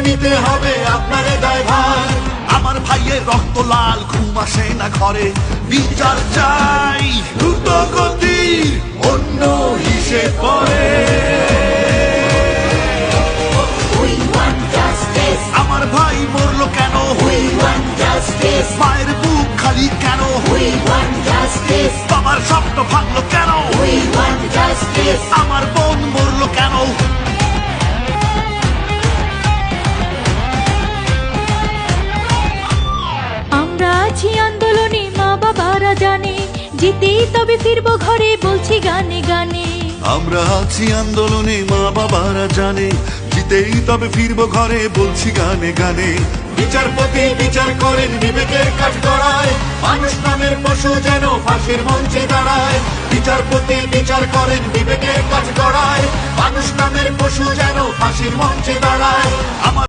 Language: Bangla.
নিতে হবে আপনারে দায়ভার। আমার ভাইয়ের রক্ত লাল, ঘুম আসে না ঘরে, বিচার চাই দ্রুত গতির, অন্য হিসেব পরে। আমার ভাই মরলো কেন, মায়ের বুক খালি কেন, বাবার স্বপ্ন ভাঙলো কেন, আমার বোন মরলো কেন। আমরা আছি আন্দোলনে, মা বাবারা জানে, জিতেই তবে ফিরবো ঘরে, বলছি গানে গানে। আমরা আছি আন্দোলনে, মা বাবারা জানে, জিতেই তবে ফিরবো ঘরে, বলছি গানে গানে। বিচারপতি বিচার করেন বিবেকের কাঠগড়ায়, মানুষ নামের পশু যেন ফাঁসির মঞ্চে দাঁড়ায়। বিচারপতি বিচার করেন বিবেকের কাঠগড়ায়, মানুষ নামের পশু যেন ফাঁসির মঞ্চে দাঁড়ায়। আমার